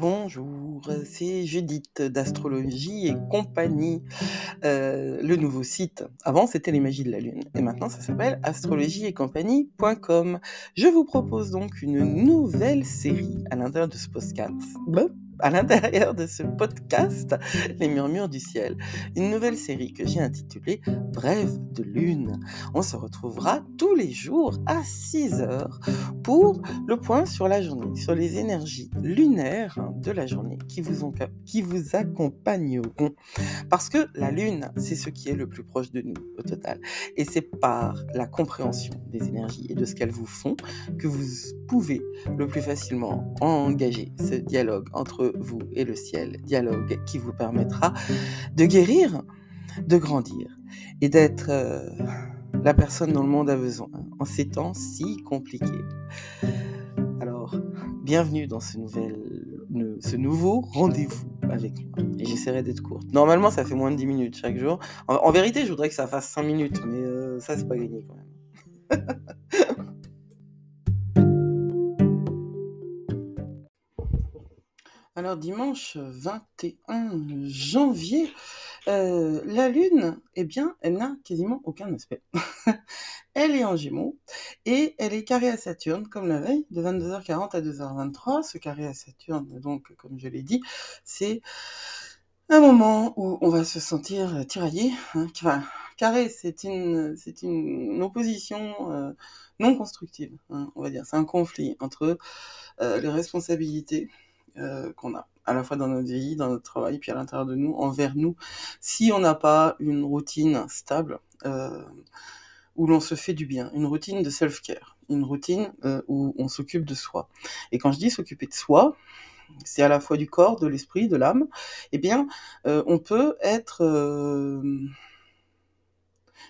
bonjour, c'est Judith d'Astrologie et compagnie, le nouveau site. Avant, c'était les magies de la lune et maintenant ça s'appelle astrologieetcompagnie.com. Je vous propose donc une nouvelle série à l'intérieur de ce podcast, Les Murmures du Ciel. Une nouvelle série que j'ai intitulée Brève de lune. On se retrouvera tous les jours à 6h pour le point sur la journée, sur les énergies lunaires de la journée qui vous accompagneront. Parce que la lune, c'est ce qui est le plus proche de nous au total. Et c'est par la compréhension des énergies et de ce qu'elles vous font que vous pouvez le plus facilement engager ce dialogue entre vous et le ciel. Dialogue qui vous permettra de guérir, de grandir et d'être la personne dont le monde a besoin en ces temps si compliqués. Alors, bienvenue dans ce nouveau rendez-vous avec moi. Et j'essaierai d'être courte. Normalement, ça fait moins de 10 minutes chaque jour. En vérité, je voudrais que ça fasse 5 minutes, mais ça, c'est pas gagné quand même. Alors, dimanche 21 janvier, la Lune, eh bien, elle n'a quasiment aucun aspect. Elle est en Gémeaux et elle est carrée à Saturne, comme la veille, de 22h40 à 2h23. Ce carré à Saturne, donc, comme je l'ai dit, c'est un moment où on va se sentir tiraillé. Enfin, carré, c'est une opposition non constructive, on va dire. C'est un conflit entre les responsabilités qu'on a, à la fois dans notre vie, dans notre travail, puis à l'intérieur de nous, envers nous. Si on n'a pas une routine stable, où l'on se fait du bien, une routine de self-care, une routine où on s'occupe de soi. Et quand je dis s'occuper de soi, c'est à la fois du corps, de l'esprit, de l'âme, eh bien, on peut être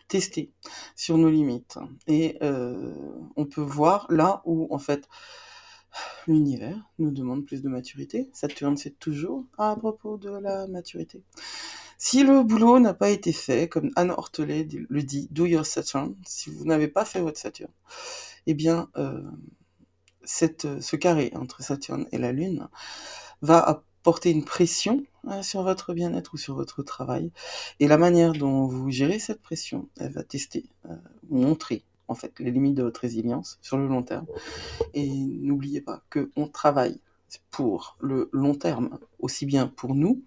testé sur nos limites. Et on peut voir là où, en fait, l'univers nous demande plus de maturité. Saturne, c'est toujours à propos de la maturité. Si le boulot n'a pas été fait, comme Anne Ortelet le dit, do your Saturn, si vous n'avez pas fait votre Saturne, eh bien, ce carré entre Saturne et la Lune va apporter une pression sur votre bien-être ou sur votre travail. Et la manière dont vous gérez cette pression, elle va tester, montrer en fait les limites de votre résilience sur le long terme. Et n'oubliez pas qu'on travaille pour le long terme, aussi bien pour nous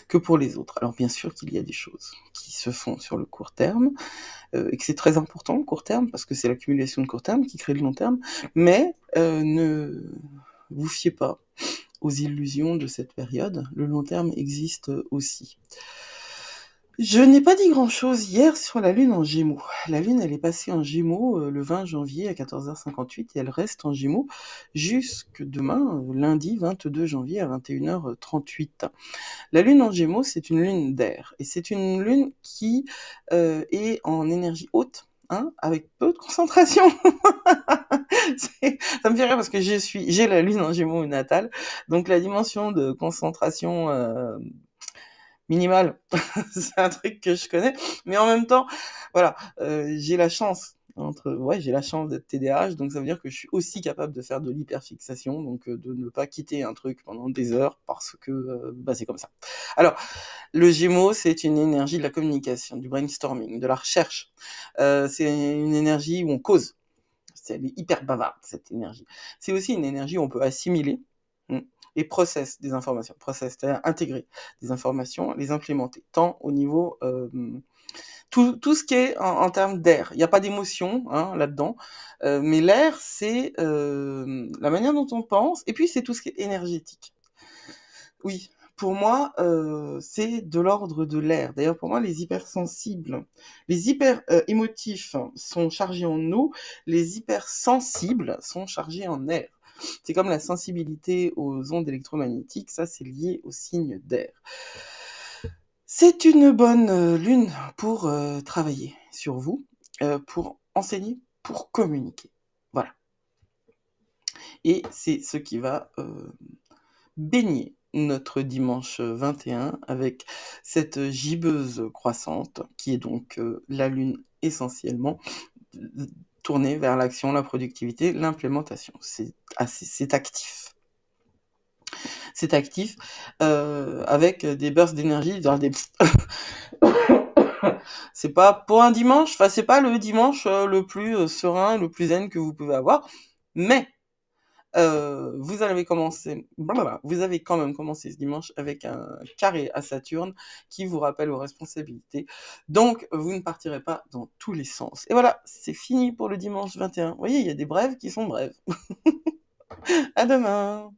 que pour les autres. Alors bien sûr qu'il y a des choses qui se font sur le court terme, et que c'est très important le court terme, parce que c'est l'accumulation de court terme qui crée le long terme, mais ne vous fiez pas aux illusions de cette période, le long terme existe aussi. Je n'ai pas dit grand-chose hier sur la Lune en Gémeaux. La Lune, elle est passée en Gémeaux le 20 janvier à 14h58 et elle reste en Gémeaux jusque demain, lundi 22 janvier à 21h38. La Lune en Gémeaux, c'est une lune d'air et c'est une lune qui est en énergie haute, avec peu de concentration. Ça me fait rire parce que j'ai la Lune en Gémeaux natale, donc la dimension de concentration minimale, c'est un truc que je connais, mais en même temps, voilà, j'ai la chance d'être TDAH, donc ça veut dire que je suis aussi capable de faire de l'hyperfixation, donc de ne pas quitter un truc pendant des heures parce que c'est comme ça. Alors, le Gémeaux, c'est une énergie de la communication, du brainstorming, de la recherche. C'est une énergie où on cause. Elle est hyper bavarde, cette énergie. C'est aussi une énergie où on peut assimiler et process des informations. Process, c'est-à-dire intégrer des informations, les implémenter, tant au niveau... tout ce qui est en termes d'air. Il n'y a pas d'émotion là-dedans, mais l'air, c'est la manière dont on pense, et puis c'est tout ce qui est énergétique. Oui, pour moi, c'est de l'ordre de l'air. D'ailleurs, pour moi, les hypersensibles, les hyper émotifs sont chargés en eau, les hypersensibles sont chargés en air. C'est comme la sensibilité aux ondes électromagnétiques, ça c'est lié au signe d'air. C'est une bonne lune pour travailler sur vous, pour enseigner, pour communiquer. Voilà. Et c'est ce qui va baigner notre dimanche 21 avec cette gibbeuse croissante qui est donc la lune essentiellement tournée vers l'action, la productivité, l'implémentation. C'est actif. c'est actif, avec des bursts d'énergie, dans des c'est pas pour un dimanche, enfin c'est pas le dimanche le plus serein, le plus zen que vous pouvez avoir, mais vous avez commencé, vous avez quand même commencé ce dimanche avec un carré à Saturne qui vous rappelle vos responsabilités. Donc, vous ne partirez pas dans tous les sens. Et voilà, c'est fini pour le dimanche 21. Vous voyez, il y a des brèves qui sont brèves. À demain!